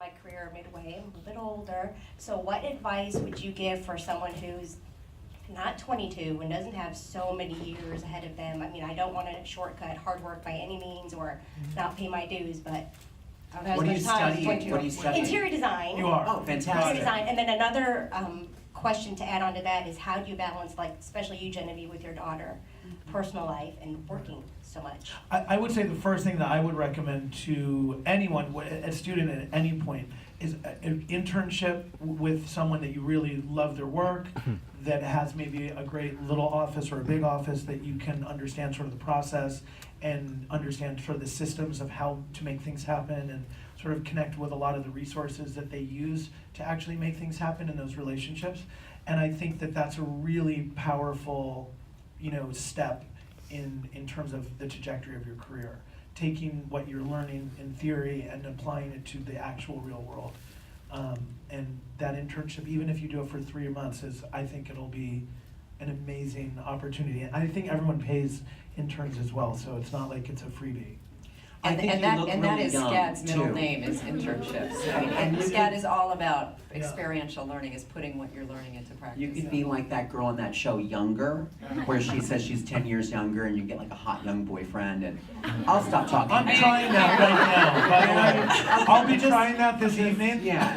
my career midway. I'm a little bit older. So what advice would you give for someone who's not 22 and doesn't have so many years ahead of them? I mean, I don't want to shortcut hard work by any means or not pay my dues, but I don't have What are as you much time as studying? 22. What are you studying? Interior design. You are. Oh, Interior fantastic. design. And then another question to add on to that is, how do you balance, like, especially you, Genevieve, with your daughter, personal life and working so much? I would say the first thing that I would recommend to anyone, a student at any point, is an internship with someone that you really love their work, that has maybe a great little office or a big office that you can understand sort of the process and understand sort of the systems of how to make things happen, and sort of connect with a lot of the resources that they use to actually make things happen in those relationships. And I think that that's a really powerful, step in terms of the trajectory of your career. Taking what you're learning in theory and applying it to the actual real world. And that internship, even if you do it for 3 months, I think it'll be an amazing opportunity. And I think everyone pays interns as well, so it's not like it's a freebie. I think And you that, look and that really is young, SCAD's middle too. name is internships. And And you SCAD could- is all about Yeah. experiential learning, is putting what you're learning into practice. You could be like that girl in that show, Younger, where she says she's 10 years younger and you get like a hot young boyfriend, and I'll stop talking. I'm trying that right now, by the way. I'll be trying that this evening. Yeah,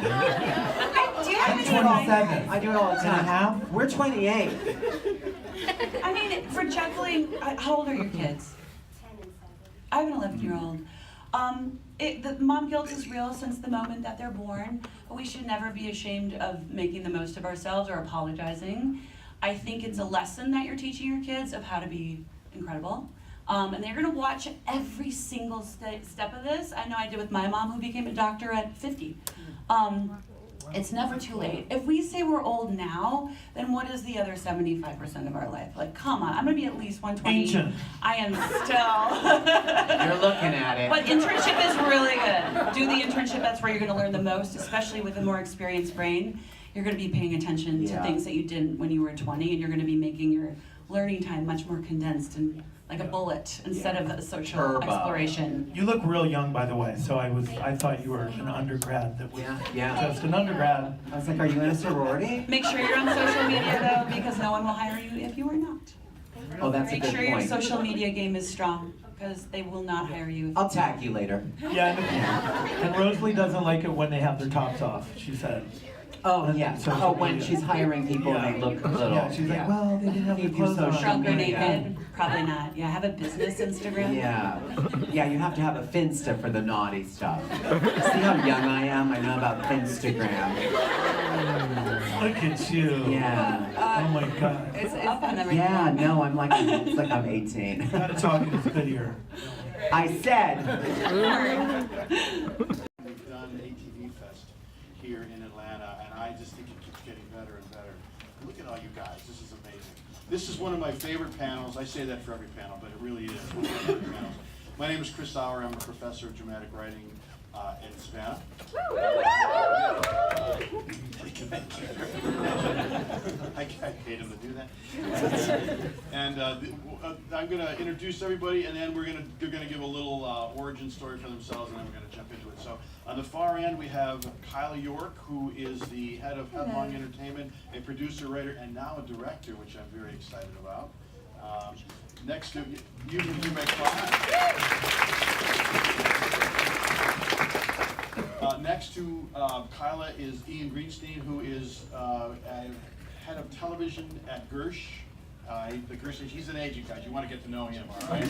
Do you have I'm any 27. I do it all the And a time. half? We're 28. I mean, for juggling, how old are your kids? 10 and 7. I have an 11-year-old. The mom guilt is real since the moment that they're born, but we should never be ashamed of making the most of ourselves or apologizing. I think it's a lesson that you're teaching your kids of how to be incredible. And they're gonna watch every single step of this. I know I did with my mom, who became a doctor at 50. It's never too late. If we say we're old now, then what is the other 75% of our life? Like, come on, I'm gonna be at least 120. Ancient. I am still. You're looking at it. But internship is really good. Do the internship, that's where you're gonna learn the most, especially with a more experienced brain. You're gonna be paying attention to Yeah. things that you didn't when you were 20, and you're gonna be making your learning time much more condensed and like a bullet instead of a social Turbo. exploration. You look real young, by the way, so I thought you were an undergrad that was Yeah. just an undergrad. I was like, are you in a sorority? Make sure you're on social media though, because no one will hire you if you are not. Oh, that's a Make good sure your point. social media game is strong, because they will not hire you. I'll tag you later. Yeah, and Rosalie doesn't like it when they have their tops off, she said. Oh, yeah. Social Oh, when media. she's hiring people and they look little. Yeah, she's like, well, they didn't have their Keep your clothes on. social Drunk or media. naked? Probably not. Yeah, have a business Instagram. Yeah. Yeah, you have to have a Finsta for the naughty stuff. See how young I am? I know about Finstagram. Look at you. Yeah. Oh my God. It's Up on everything. Yeah, no, it's like I'm 18. Gotta talk in this video. I said. We've done aTVFest here in Atlanta, and I just think it keeps getting better and better. Look at all you guys, this is amazing. This is one of my favorite panels. I say that for every panel, but it really is one of my favorite panels. My name is Chris Sauer. I'm a professor of dramatic writing in Savannah. I paid him to do that. And I'm going to introduce everybody, and then they're going to give a little origin story for themselves, and then we're going to jump into it. So on the far end, we have Kyla York, who is the head of Headlong Entertainment, a producer, writer, and now a director, which I'm very excited about. Next to you may clap. Next to Kyla is Ian Greenstein, who is head of television at Gersh. The Gersh, he's an agent, guys. You want to get to know him, all right?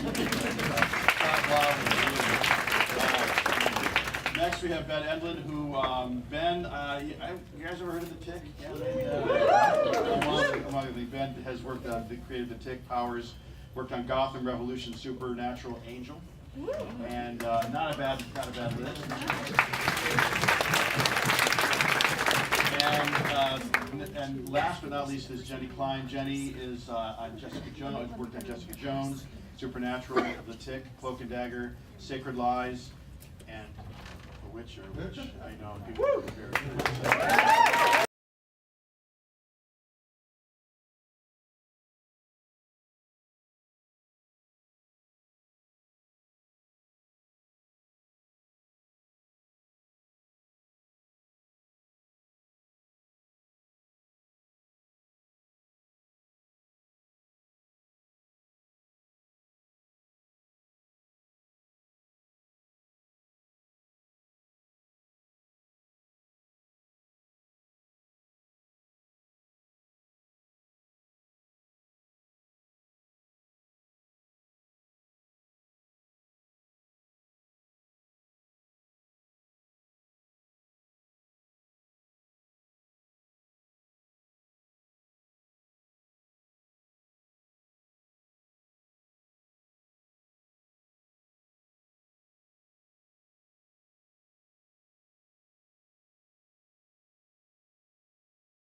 Next we have Ben Edlin, who, you guys ever heard of The Tick? Ben has worked on, created The Tick, Powers, worked on Gotham, Revolution, Supernatural, Angel, and not a bad list. And last but not least is Jenny Klein. Jenny is on Jessica Jones, worked on Jessica Jones, Supernatural, The Tick, Cloak and Dagger, Sacred Lies, and The Witcher, which I know people are very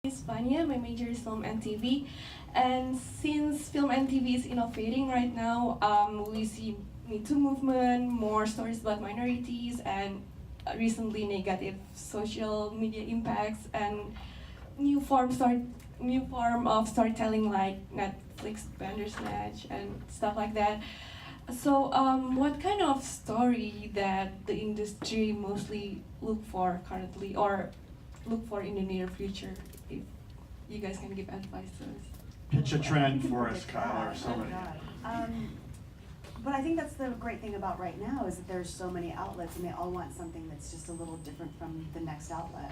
Hispania. My major is film and TV, and since film and TV is innovating right now, we see Me Too movement, more stories about minorities, and recently negative social media impacts and new form of storytelling like Netflix Bandersnatch and stuff like that. So, what kind of story that the industry mostly look for currently, or look for in the near future? If you guys can give advice to us. Pitch a trend for us, Kyle, or somebody. But I think that's the great thing about right now is that there's so many outlets and they all want something that's just a little different from the next outlet.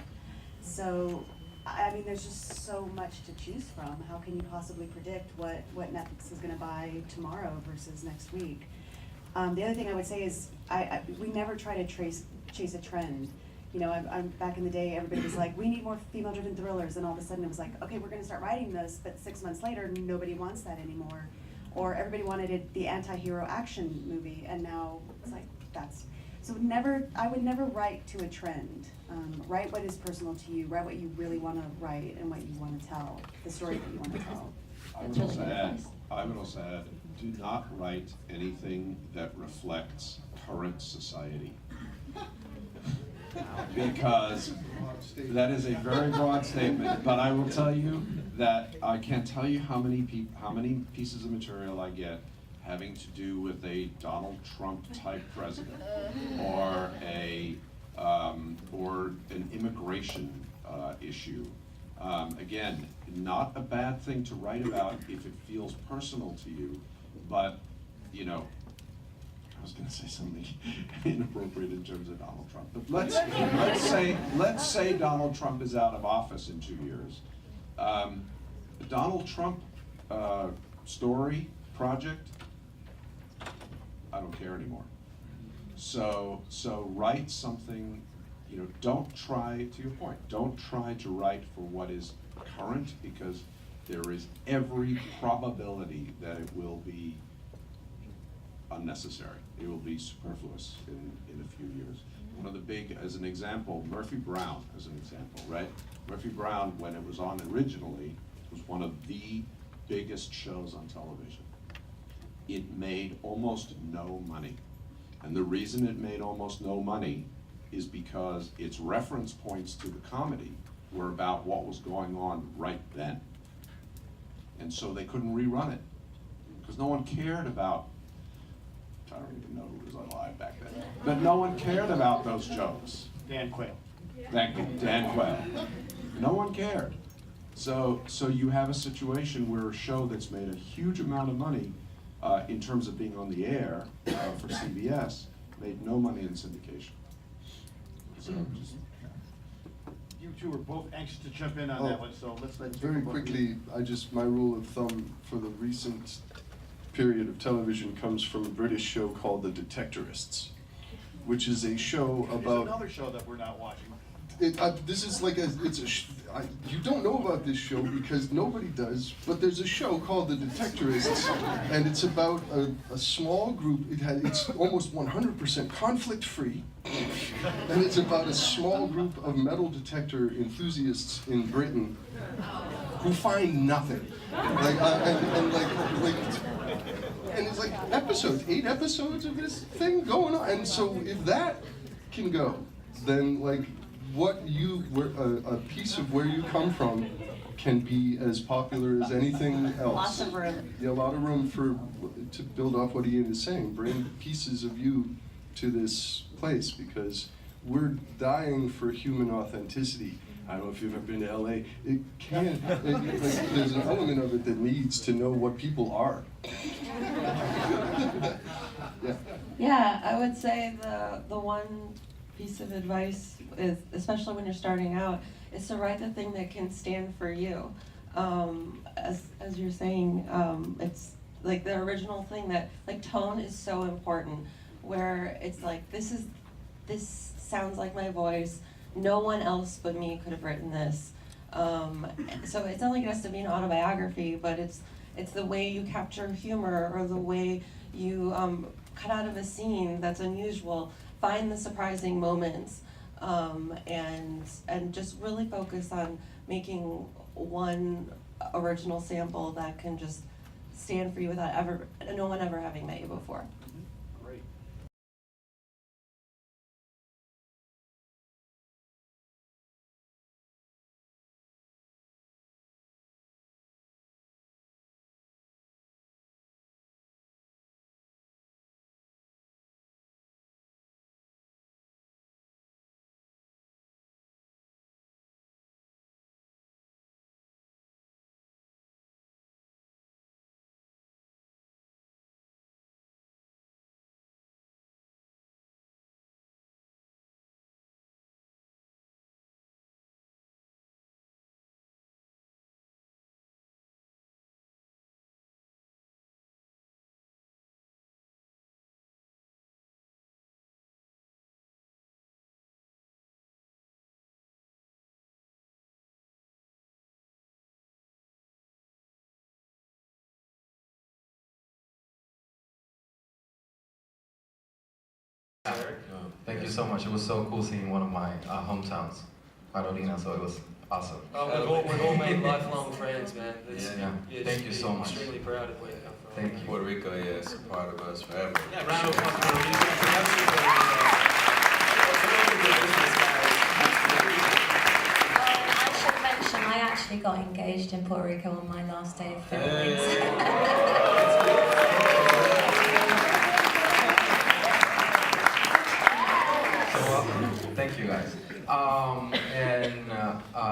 So, I mean, there's just so much to choose from. How can you possibly predict what Netflix is going to buy tomorrow versus next week? The other thing I would say is we never try to chase a trend. You know, I'm back in the day, everybody was like, we need more female-driven thrillers, and all of a sudden it was like, okay, we're gonna start writing this, but 6 months later, nobody wants that anymore. Or everybody wanted the anti-hero action movie, and now it's like, so I would never write to a trend. Write what is personal to you, write what you really wanna write and what you wanna tell, the story that you wanna tell. I would also add, do not write anything that reflects current society. Because that is a very broad statement, but I will tell you that I can't tell you how many pieces of material I get having to do with a Donald Trump type president or an immigration issue. Again, not a bad thing to write about if it feels personal to you, but you know, I was going to say something inappropriate in terms of Donald Trump, but let's say Donald Trump is out of office in 2 years. The Donald Trump story project, I don't care anymore. So write something. You know, don't try, to your point, don't try to write for what is current, because there is every probability that it will be unnecessary. It will be superfluous in a few years. One of the big, as an example, Murphy Brown, as an example, right? Murphy Brown, when it was on originally, was one of the biggest shows on television. It made almost no money. And the reason it made almost no money is because its reference points to the comedy were about what was going on right then. And so they couldn't rerun it, because no one cared about, I don't even know who was alive back then, but no one cared about those jokes. Dan Quayle. Thank you, Dan Quayle. No one cared. So you have a situation where a show that's made a huge amount of money in terms of being on the air for CBS made no money in syndication. So just You two were both anxious to jump in on that one, so let's very quickly. My rule of thumb for the recent period of television comes from a British show called The Detectorists, which is a show There's about. another show that we're not watching. This is like you don't know about this show because nobody does, but there's a show called The Detectorists, and it's about a small group. It's almost 100% conflict-free, and it's about a small group of metal detector enthusiasts in Britain who find nothing. And it's like 8 episodes of this thing going on, and so if that can go, then like a piece of where you come from can be as popular as anything else. Lots of room. Yeah, a lot of room to build off what Ian is saying. Bring pieces of you to this place, because we're dying for human authenticity. I don't know if you've ever been to LA. There's an element of it that needs to know what people are. Yeah. Yeah, I would say the one piece of advice is, especially when you're starting out, is to write the thing that can stand for you. As you're saying, it's like the original thing that, like, tone is so important, where it's like, this sounds like my voice, no one else but me could have written this. So it's not like it has to be an autobiography, but it's the way you capture humor, or the way you cut out of a scene that's unusual, find the surprising moments. and just really focus on making one original sample that can just stand for you without no one ever having met you before. Great. Thank you so much. It was so cool seeing one of my hometowns, Carolina, so it was awesome. We've all made lifelong friends, man. Yeah. Thank you so much. Extremely proud of where you come from. Thank you. Puerto Rico, yeah, it's a part of us forever. Yeah, round of applause for Puerto Rico. I should mention, I actually got engaged in Puerto Rico on my last day of filming. Thank you guys.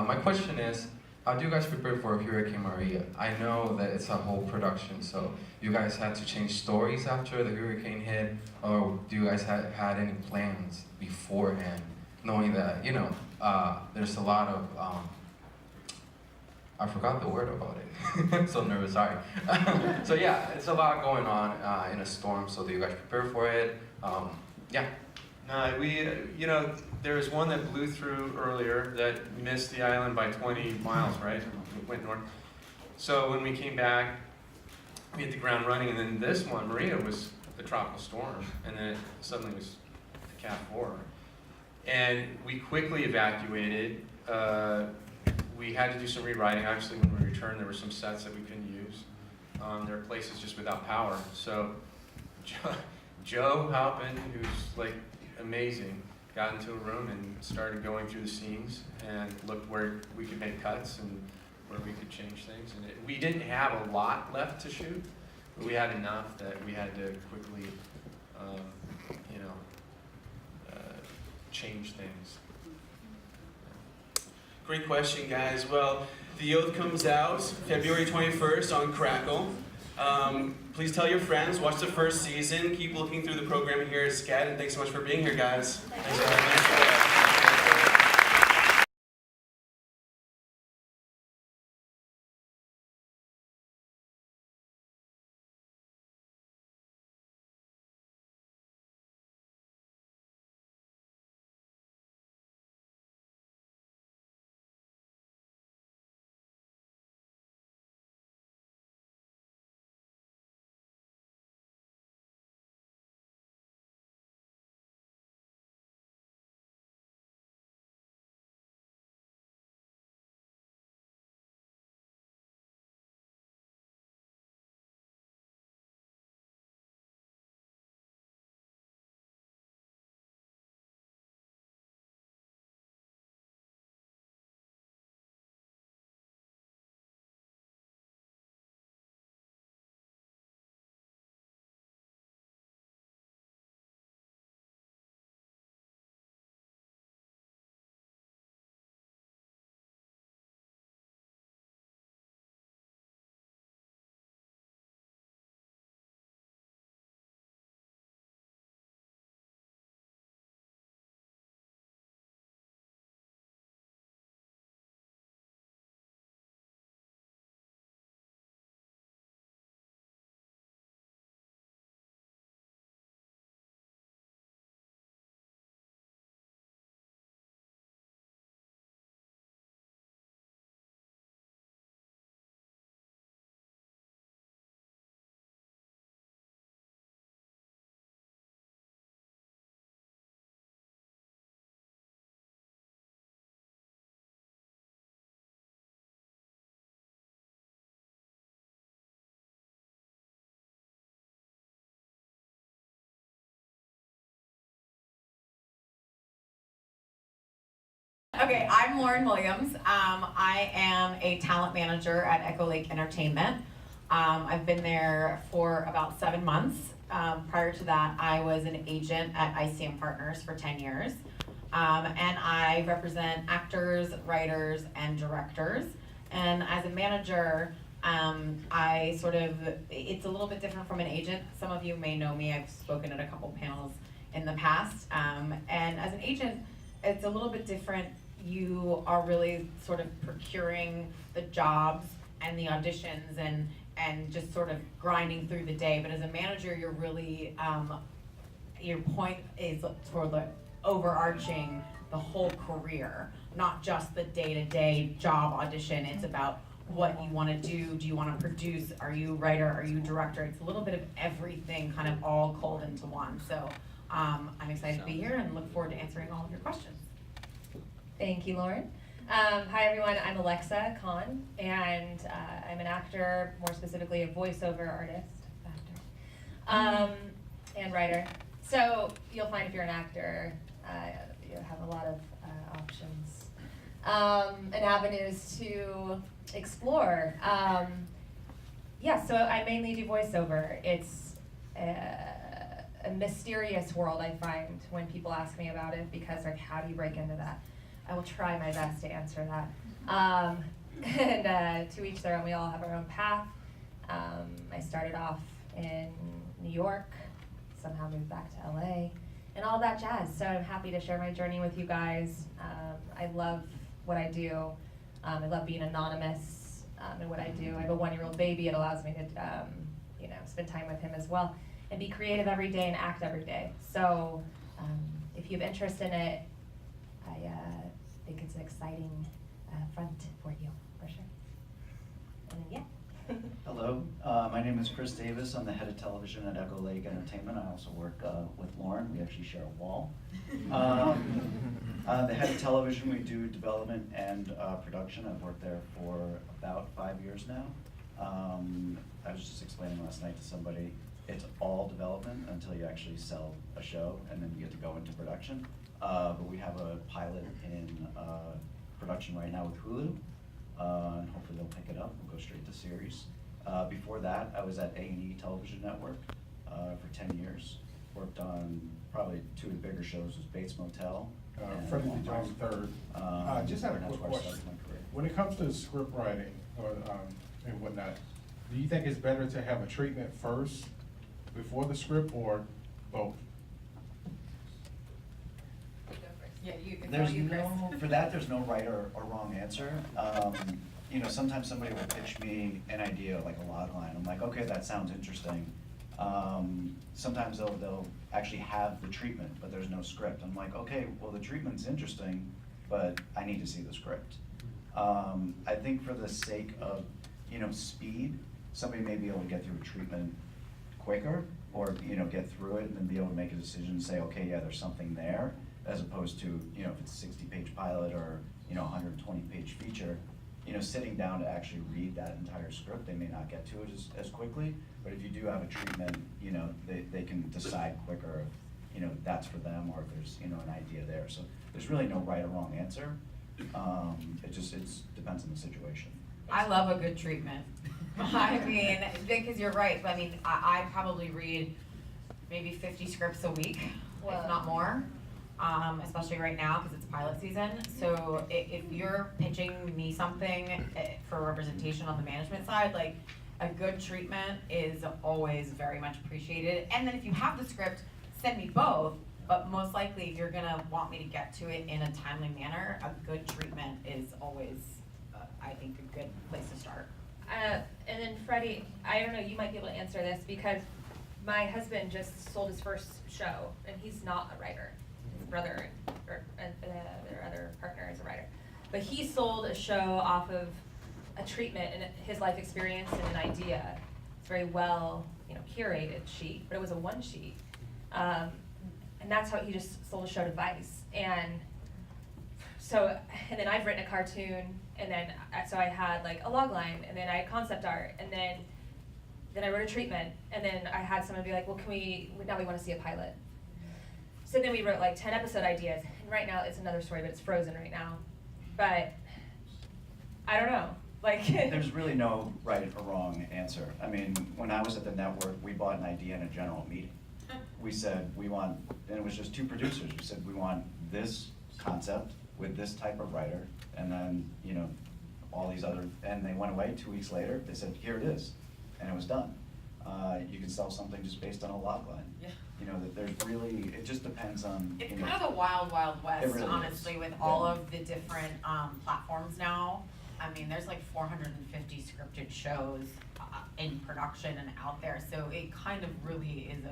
My question is, how do you guys prepare for Hurricane Maria? I know that it's a whole production, so you guys had to change stories after the hurricane hit, or do you guys had any plans beforehand, knowing that, you know, there's a lot of, I forgot the word about it. I'm so nervous, sorry. So yeah, it's a lot going on in a storm, so do you guys prepare for it? Yeah. No, you know, there was one that blew through earlier that missed the island by 20 miles, right? It went north. So when we came back, we hit the ground running, and then this one, Maria, was a tropical storm, and then it suddenly was a Cat 4. And we quickly evacuated. We had to do some rewriting. Obviously, when we returned, there were some sets that we couldn't use. There were places just without power. So Joe Halpin, who's like amazing, got into a room and started going through the scenes and looked where we could make cuts and where we could change things. And we didn't have a lot left to shoot, but we had enough that we had to quickly, change things. Great question, guys. Well, The Oath comes out February 21st on Crackle. Please tell your friends, watch the first season, keep looking through the programming here at SCAD, and thanks so much for being here, guys. Thanks for having us. Okay, I'm Lauren Williams. I am a talent manager at Echo Lake Entertainment. I've been there for about 7 months. Prior to that, I was an agent at ICM Partners for 10 years. And I represent actors, writers, and directors. And as a manager, it's a little bit different from an agent. Some of you may know me, I've spoken at a couple panels in the past. And as an agent, it's a little bit different. You are really sort of procuring the jobs and the auditions and just sort of grinding through the day. But as a manager, you're really, your point is toward the overarching the whole career, not just the day-to-day job audition. It's about what you want to do. Do you want to produce? Are you a writer? Are you a director? It's a little bit of everything kind of all culled into one. So I'm excited to be here and look forward to answering all of your questions. Thank you, Lauren. Hi everyone, I'm Alexa Kahn, and I'm an actor, more specifically a voiceover artist, and writer. So you'll find if you're an actor, you have a lot of options and avenues to explore. So I mainly do voiceover. It's a mysterious world, I find, when people ask me about it, because like, how do you break into that? I will try my best to answer that. And to each their own, we all have our own path. I started off in New York, somehow moved back to LA, and all that jazz. So I'm happy to share my journey with you guys. I love what I do. I love being anonymous in what I do. I have a 1-year-old baby. It allows me to spend time with him as well and be creative every day and act every day. So if you have interest in it, I think it's an exciting front for you, for sure. And then, yeah. Hello, my name is Chris Davis. I'm the head of television at Echo Lake Entertainment. I also work with Lauren. We actually share a wall. The head of television, we do development and production. I've worked there for about 5 years now. I was just explaining last night to somebody, it's all development until you actually sell a show, and then you get to go into production. But we have a pilot in production right now with Hulu, and hopefully they'll pick it up. We'll go straight to series. Before that, I was at A&E Television Network for 10 years. Worked on probably 2 of the bigger shows, was Bates Motel. Freddie Lee Jones III. Just had a quick question. When it comes to script writing and whatnot, do you think it's better to have a treatment first before the script, or both? Yeah, There's no, for that, there's no right or wrong answer. Sometimes somebody will pitch me an idea, like a log line. I'm like, okay, that sounds interesting. Sometimes they'll actually have the treatment, but there's no script. I'm like, okay, well, the treatment's interesting, but I need to see the script. I think for the sake of, speed, somebody may be able to get through a treatment quicker, or, get through it and then be able to make a decision and say, okay, yeah, there's something there, as opposed to, if it's a 60-page pilot or, 120-page feature, sitting down to actually read that entire script, they may not get to it as quickly. But if you do have a treatment, they can decide quicker if, that's for them, or if there's, an idea there. So there's really no right or wrong answer. It depends on the situation. I love a good treatment. I mean, because you're right. I mean, I probably read maybe 50 scripts a week, if not more. Especially right now because it's pilot season. So if you're pitching me something for representation on the management side, like a good treatment is always very much appreciated. And then if you have the script, send me both. But most likely, if you're gonna want me to get to it in a timely manner, a good treatment is always, I think, a good place to start. And then Freddie, I don't know, you might be able to answer this because my husband just sold his first show and he's not a writer. His brother or their other partner is a writer. But he sold a show off of a treatment and his life experience and an idea. It's very well, curated sheet, but it was a one sheet. And that's how he just sold a show to Vice. And then I've written a cartoon, and then so I had like a log line, and then I had concept art, and then I wrote a treatment, and then I had someone be like, well, now we want to see a pilot. So then we wrote like 10 episode ideas, and right now it's another story, but it's frozen right now. but I don't know. Like There's really no right or wrong answer. I mean, when I was at the network, we bought an idea in a general meeting. We said, we want, and it was just 2 producers, we said, we want this concept with this type of writer, and then, you know, all these other, and they went away 2 weeks later, they said, here it is, and it was done. You can sell something just based on a log line. Yeah. You know, that there's really, it just depends on, It's you know. kind of the wild, wild west, It really honestly, is. with Yeah. all of the different platforms now. I mean, there's like 450 scripted shows in production and out there, so it kind of really is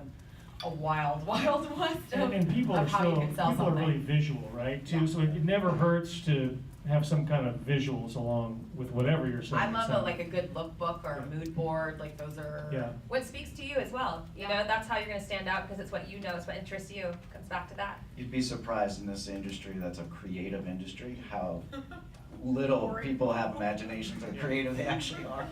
a wild, wild west of, And people of are how you still, can sell people something. are really visual, right, too, Yeah. so it never hurts to have some kind of visuals along with whatever you're saying. I love So- like a good lookbook or a mood board, like those are. Yeah. what speaks to you as well. You know, that's how you're gonna stand out because it's what you know, it's what interests you. Comes back to that. You'd be surprised in this industry that's a creative industry, how little people have imaginations or creative they actually are.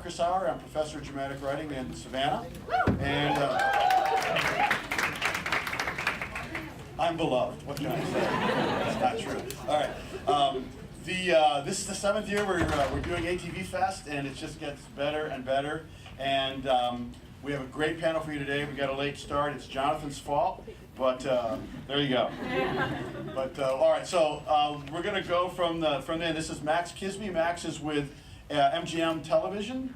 Chris Sauer, I'm professor of dramatic writing in Savannah, and I'm beloved. What can I say? That's not true. All right. This is the 7th year we're doing aTVFest, and it just gets better and better. And we have a great panel for you today. We got a late start. It's Jonathan's fault, but there you go. But all right, so we're gonna go from the end. This is Max Kisby. Max is with MGM Television.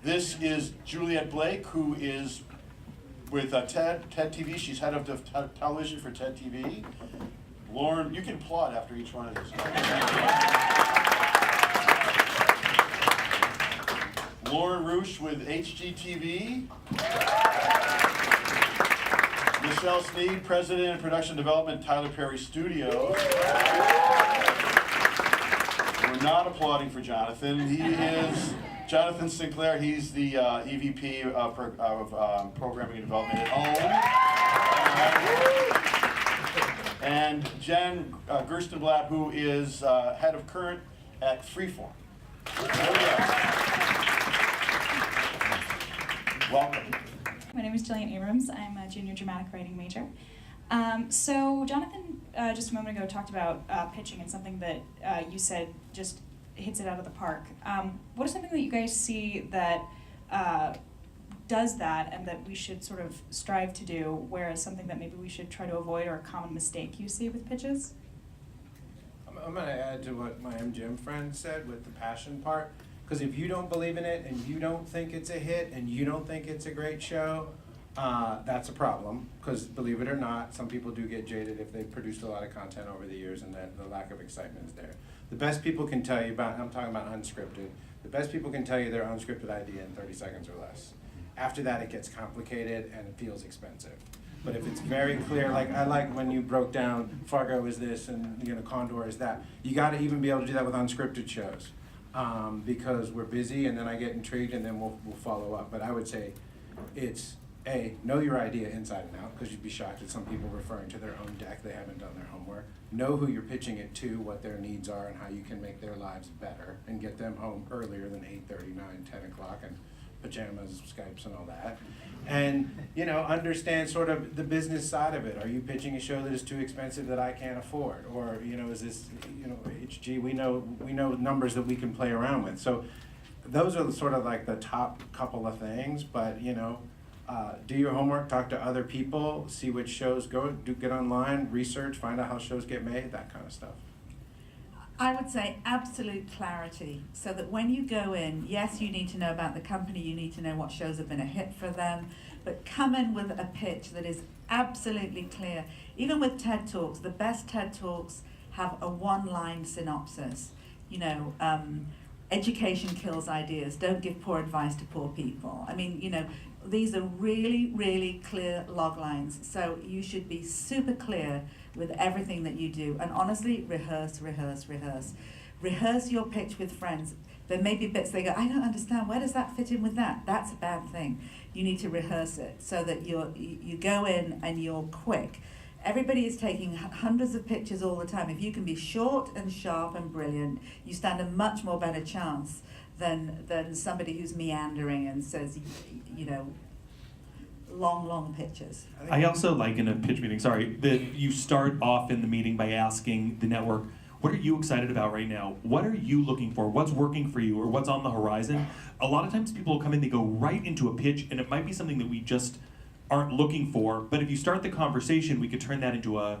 This is Juliet Blake, who is with TED TV. She's head of the television for TED TV. Lauren, you can applaud after each one of these. Lauren Roosh with HGTV. Michelle Sneed, President of Production Development, Tyler Perry Studios. We're not applauding for Jonathan. He is Jonathan Sinclair. He's the EVP of Programming and Development at Home. And Jen Gerstenblatt, who is head of Current at Freeform. Welcome. My name is Jillian Abrams. I'm a junior dramatic writing major. So Jonathan just a moment ago talked about pitching and something that you said just hits it out of the park. What is something that you guys see that does that and that we should sort of strive to do, whereas something that maybe we should try to avoid or a common mistake you see with pitches? I'm going to add to what my MGM friend said with the passion part, because if you don't believe in it and you don't think it's a hit and you don't think it's a great show, that's a problem, because believe it or not, some people do get jaded if they've produced a lot of content over the years and then the lack of excitement is there. The best people can tell you about, I'm talking about unscripted, the best people can tell you their unscripted idea in 30 seconds or less. After that, it gets complicated and it feels expensive. But if it's very clear, like I like when you broke down Fargo is this and Condor is that, you got to even be able to do that with unscripted shows, because we're busy and then I get intrigued and then we'll follow up. But I would say it's know your idea inside and out, because you'd be shocked at some people referring to their own deck. They haven't done their homework. Know who you're pitching it to, what their needs are, and how you can make their lives better and get them home earlier than 8:30, 9, 10 o'clock, and pajamas, Skypes, and all that. And, you know, understand sort of the business side of it. Are you pitching a show that is too expensive that I can't afford? Or, you know, is this, you know, HG, we know numbers that we can play around with. So those are sort of like the top couple of things, but, you know, do your homework, talk to other people, see which shows get online, research, find out how shows get made, that kind of stuff. I would say absolute clarity, so that when you go in, yes, you need to know about the company, you need to know what shows have been a hit for them, but come in with a pitch that is absolutely clear. Even with TED Talks, the best TED Talks have a one-line synopsis. You know, education kills ideas. Don't give poor advice to poor people. I mean, you know, these are really, really clear log lines. So you should be super clear with everything that you do. And honestly, rehearse, rehearse, rehearse. Rehearse your pitch with friends. There may be bits they go, I don't understand, where does that fit in with that? That's a bad thing. You need to rehearse it so that you go in and you're quick. Everybody is taking hundreds of pictures all the time. If you can be short and sharp and brilliant, you stand a much more better chance than somebody who's meandering and says, you know, long pictures. I also like in a pitch meeting, that you start off in the meeting by asking the network, what are you excited about right now? What are you looking for? What's working for you, or what's on the horizon? A lot of times people come in, they go right into a pitch, and it might be something that we just aren't looking for, but if you start the conversation, we could turn that into a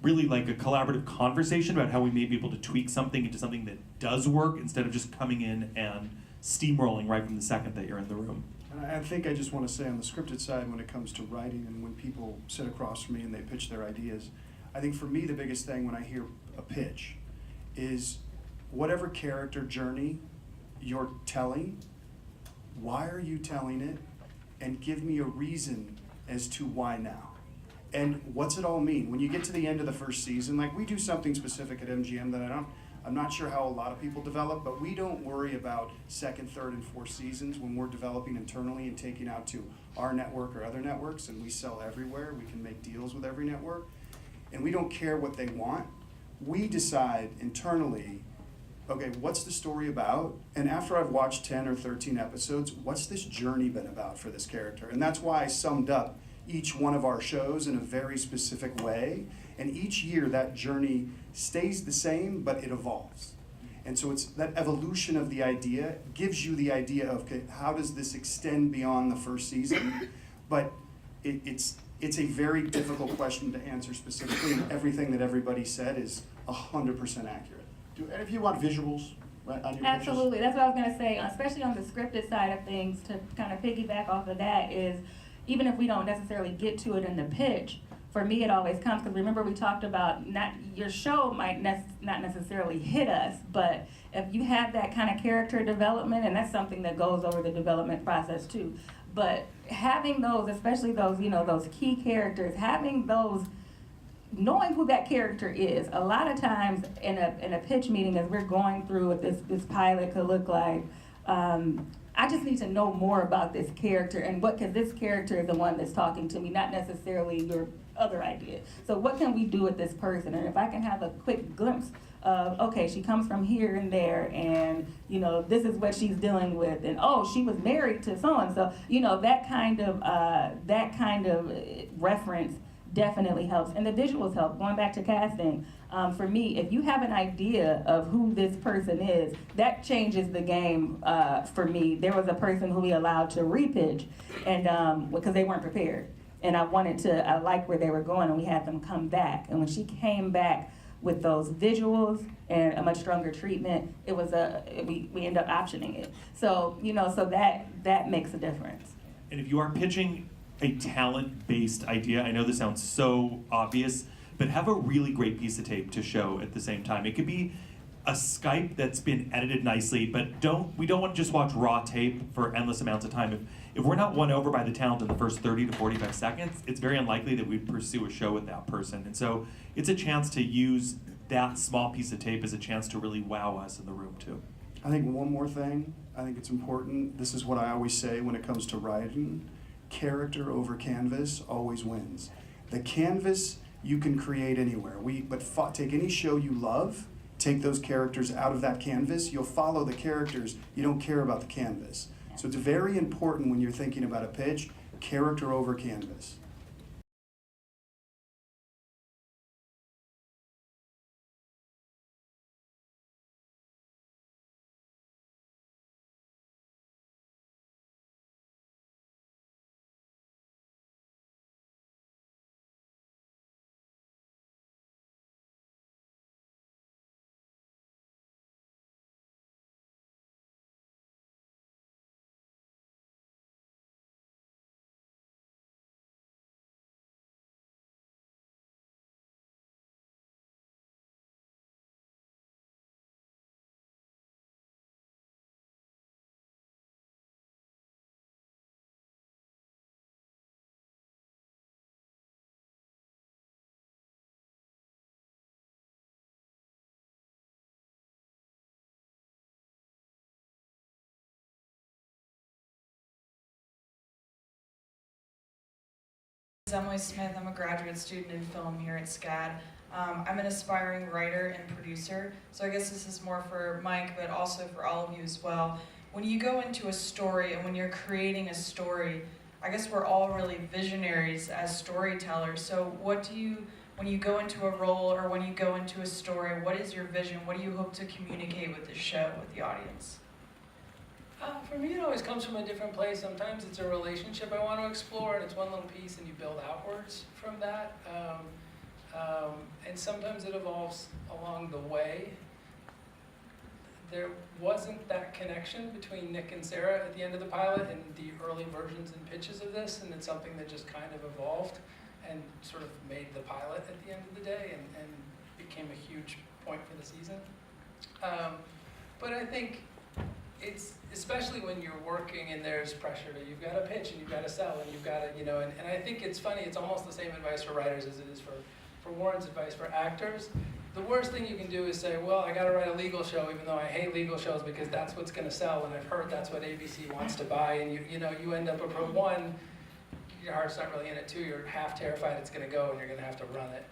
really like a collaborative conversation about how we may be able to tweak something into something that does work instead of just coming in and steamrolling right from the second that you're in the room. And I think I just want to say on the scripted side, when it comes to writing and when people sit across from me and they pitch their ideas, I think for me the biggest thing when I hear a pitch is whatever character journey you're telling, why are you telling it? And give me a reason as to why now. And what's it all mean? When you get to the end of the first season, like we do something specific at MGM that I'm not sure how a lot of people develop, but we don't worry about second, third, and fourth seasons when we're developing internally and taking out to our network or other networks, and we sell everywhere. We can make deals with every network. And we don't care what they want. We decide internally, okay, what's the story about? And after I've watched 10 or 13 episodes, what's this journey been about for this character? And that's why I summed up each one of our shows in a very specific way. And each year that journey stays the same, but it evolves. And so it's that evolution of the idea gives you the idea of, okay, how does this extend beyond the first season? But it's a very difficult question to answer specifically. And everything that everybody said is 100% accurate. Do any of you want visuals on your Absolutely, that's what I was gonna say, especially on the scripted side of things, to kind of piggyback off of that is, even if we don't necessarily get to it in the pitch, for me it always comes, because remember we talked about your show might not necessarily hit us, but if you have that kind of character development, and that's something that goes over the development process too, but having those, especially those, you know, those key characters, having those, knowing who that character is. A lot of times in a pitch meeting, as we're going through what this pilot could look like, I just need to know more about this character and because this character is the one that's talking to me, not necessarily your other idea. So what can we do with this person? And if I can have a quick glimpse of, okay, she comes from here and there, and you know, this is what she's dealing with, and oh, she was married to so and so. You know, that kind of reference definitely helps, and the visuals help. Going back to casting, for me, if you have an idea of who this person is, that changes the game for me. There was a person who we allowed to repitch, and because they weren't prepared, and I liked where they were going, and we had them come back. And when she came back with those visuals and a much stronger treatment, it was we ended up optioning it. So you know, so that makes a difference. And if you are pitching a talent-based idea, I know this sounds so obvious, but have a really great piece of tape to show at the same time. It could be a Skype that's been edited nicely, but we don't want to just watch raw tape for endless amounts of time. If we're not won over by the talent in the first 30 to 45 seconds, it's very unlikely that we'd pursue a show with that person. And so it's a chance to use that small piece of tape as a chance to really wow us in the room too. I think one more thing, I think it's important, this is what I always say when it comes to writing, character over canvas always wins. The canvas you can create anywhere. Take any show you love, take those characters out of that canvas, you'll follow the characters, you don't care about the canvas. So it's very important when you're thinking about a pitch, character over canvas. Emily Smith. I'm a graduate student in film here at SCAD. I'm an aspiring writer and producer, so I guess this is more for Mike, but also for all of you as well. When you go into a story and when you're creating a story, I guess we're all really visionaries as storytellers. So what do you, when you go into a role or when you go into a story, what is your vision? What do you hope to communicate with the show, with the audience? For me, it always comes from a different place. Sometimes it's a relationship I want to explore, and it's one little piece, and you build outwards from that. And sometimes it evolves along the way. There wasn't that connection between Nick and Sarah at the end of the pilot and the early versions and pitches of this, and it's something that just kind of evolved and sort of made the pilot at the end of the day and became a huge point for the season. But I think it's, especially when you're working and there's pressure, you've got to pitch and you've got to sell and you've got to, you know, and I think it's funny, it's almost the same advice for writers as it is for Warren's advice for actors. The worst thing you can do is say, well, I got to write a legal show even though I hate legal shows because that's what's going to sell and I've heard that's what ABC wants to buy, and you know, you end up a pro one, your heart's not really in it, 2, you're half terrified it's going to go and you're going to have to run it.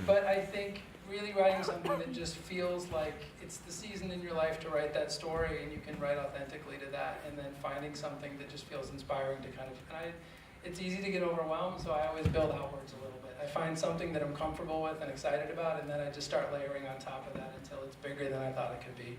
But I think really writing something that just feels like it's the season in your life to write that story and you can write authentically to that, and then finding something that just feels inspiring to kind of, and it's easy to get overwhelmed, so I always build outwards a little bit. I find something that I'm comfortable with and excited about, and then I just start layering on top of that until it's bigger than I thought it could be.